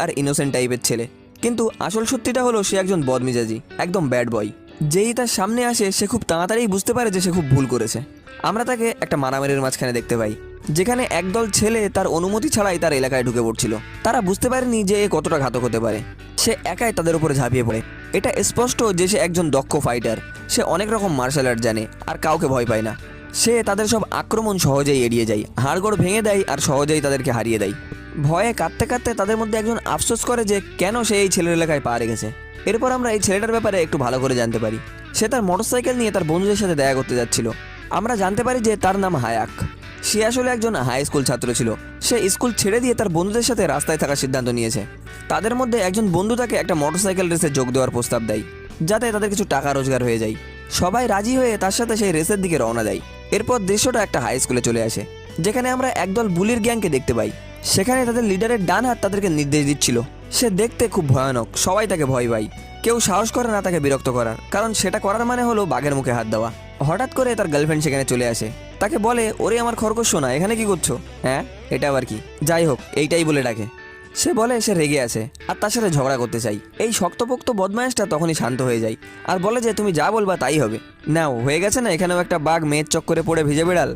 আর innocent টাইপের ছেলে, কিন্তু আসল সত্যিটা হলো সে একজন বদমেজাজি, একদম ব্যাড বয়। যেই তার সামনে আসে সে খুব তাড়াতাড়ি বুঝতে পারে যে সে খুব ভুল করেছে। আমরা তাকে একটা মারামারির মাঝখানে দেখতে পাই, যেখানে একদল ছেলে তার অনুমতি ছাড়াই তার এলাকায় ঢুকে পড়ছিল। তারা বুঝতে পারেনি যে এ কতটা ঘাতক হতে পারে। সে একাই তাদের উপরে ঝাঁপিয়ে পড়ে। এটা স্পষ্ট যে সে একজন দক্ষ ফাইটার। সে অনেক রকম মার্শাল আর্ট জানে আর কাউকে ভয় পায় না। সে তাদের সব আক্রমণ সহজেই এড়িয়ে যায়, হাড়গোড় ভেঙে দেয় আর সহজেই তাদেরকে হারিয়ে দেয়। ভয়ে কাঁদতে কাঁদতে তাদের মধ্যে একজন আফসোস করে যে কেন সে এই ছেলের এলাকায় পা রেখেছে। এরপর আমরা এই ছেলেটার ব্যাপারে একটু ভালো করে জানতে পারি। সে তার মোটরসাইকেল নিয়ে তার বন্ধুদের সাথে দেখা করতে যাচ্ছিল। আমরা জানতে পারি যে তার নাম হায়াক। সে আসলে একজন হাই স্কুল ছাত্র ছিল। সে স্কুল ছেড়ে দিয়ে তার বন্ধুদের সাথে রাস্তায় থাকার সিদ্ধান্ত নিয়েছে। তাদের মধ্যে একজন বন্ধু তাকে একটা মোটরসাইকেল রেসে যোগ দেওয়ার প্রস্তাব দেয়, যাতে তাদের কিছু টাকা রোজগার হয়ে যায়। সবাই রাজি হয়ে তার সাথে সেই রেসের দিকে রওনা দেয়। এরপর দৃশ্যটা একটা হাই স্কুলে চলে আসে, যেখানে আমরা একদল বুলির গ্যাংকে দেখতে পাই। সেখানে তাদের লিডারের ডান হাত তাদেরকে নির্দেশ দিচ্ছিল। সে দেখতে খুব ভয়ানক, সবাই তাকে ভয় পায়। কেউ সাহস করে না তাকে বিরক্ত করার, কারণ সেটা করার মানে হলো বাঘের মুখে হাত দেওয়া। হঠাৎ করে তার গার্লফ্রেন্ড সেখানে চলে আসে। তাকে বলে, ওরে আমার খরগোশ সোনা, এখানে কি করছো? হ্যাঁ, এটা আবার কি? যাই হোক, এইটাই বলে ডাকে। সে বলে সে রেগে আছে আর তার সাথে ঝগড়া করতে চাই। এই শক্তপোক্ত বদমাইশটা তখনই শান্ত হয়ে যায় আর বলে যে তুমি যা বলবা তাই হবে। নাও, হয়ে গেছে না, এখানেও একটা বাঘ মেয়ের চক্করে পড়ে ভিজে বেড়াল।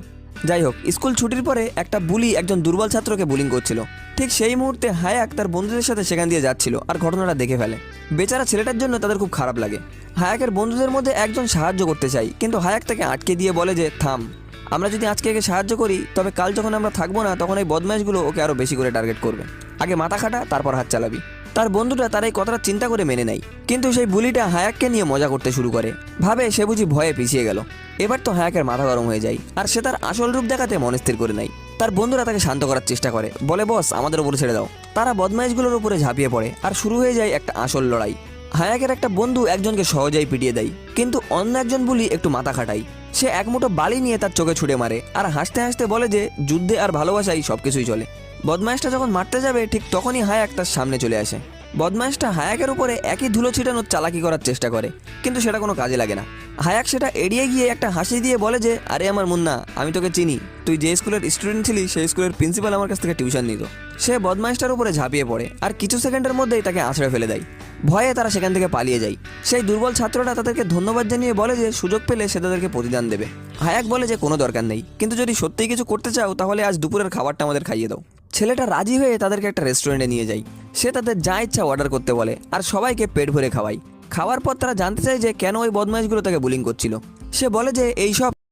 যাই হোক, স্কুল ছুটির পরে একটা বুলি একজন দুর্বল ছাত্রকে বুলিং করছিল। ঠিক সেই মুহূর্তে হায়াক তার বন্ধুদের সাথে সেখান দিয়ে যাচ্ছিল আর ঘটনাটা দেখে ফেলে। বেচারা ছেলেটার জন্য তাদের খুব খারাপ লাগে। হায়াকের বন্ধুদের মধ্যে একজন সাহায্য করতে চাই, কিন্তু হায়াক তাকে আটকে দিয়ে বলে যে থাম, আমরা যদি আজকে একে সাহায্য করি তবে কাল যখন আমরা থাকবো না তখন এই বদমাইশগুলো ওকে আরও বেশি করে টার্গেট করবে। আগে মাথা খাটা, তারপর হাত চালাবি। তার বন্ধুটা তার এই কথাটা চিন্তা করে মেনে নেয়, কিন্তু সেই বুলিটা হায়াককে নিয়ে মজা করতে শুরু করে। ভাবে সে বুঝি ভয়ে পিছিয়ে গেল। এবার তো হায়াকের মাথা গরম হয়ে যায় আর সে তার আসল রূপ দেখাতে মনস্থির করে নেয়। তার বন্ধুরা তাকে শান্ত করার চেষ্টা করে, বলে বস আমাদের উপরে ছেড়ে দাও। তারা বদমাইশগুলোর উপরে ঝাঁপিয়ে পড়ে আর শুরু হয়ে যায় একটা আসল লড়াই। হায়াকের একটা বন্ধু একজনকে সহজেই পিটিয়ে দেয়, কিন্তু অন্য একজন বুলি একটু মাথা খাটায়। সে এক মুঠো বালি নিয়ে তার চোখে ছুঁড়ে মারে আর হাসতে হাসতে বলে যে যুদ্ধে আর ভালোবাসাই সবকিছুই চলে। বদমাইশটা যখন মারতে যাবে ঠিক তখনই হায়াক তার সামনে চলে আসে। বদমাইশটা হায়াকের উপরে একই ধুলো ছিটানোর চালাকি করার চেষ্টা করে, কিন্তু সেটা কোনো কাজে লাগে না। হায়াক সেটা এড়িয়ে গিয়ে একটা হাসি দিয়ে বলে যে আরে আমার মুন্না, আমি তোকে চিনি, তুই যে স্কুলের স্টুডেন্ট ছিলি সেই স্কুলের প্রিন্সিপাল আমার কাছ থেকে টিউশন নিত। সে বদমাইশটার উপরে ঝাঁপিয়ে পড়ে আর কিছু সেকেন্ডের মধ্যেই তাকে আছড়ে ফেলে দেয়। ভয়ে তারা সেখান থেকে পালিয়ে যায়। সেই দুর্বল ছাত্রটা তাদেরকে ধন্যবাদ জানিয়ে বলে যে সুযোগ পেলে সে তাদেরকে প্রতিদান দেবে। হায়াক বলে যে কোনো দরকার নেই, কিন্তু যদি সত্যিই কিছু করতে চাও তাহলে আজ দুপুরের খাবারটা আমাদের খাইয়ে দাও। ছেলেটা রাজি হয়ে তাদেরকে একটা রেস্টুরেন্টে নিয়ে যায়। সে তাদের যা ইচ্ছা অর্ডার করতে বলে আর সবাইকে পেট ভরে খাওয়ায়। খাওয়ার পর তারা জানতে চায় যে কেন ওই বদমাইশগুলো তাকে বুলিং করছিল। সে বলে যে এইসব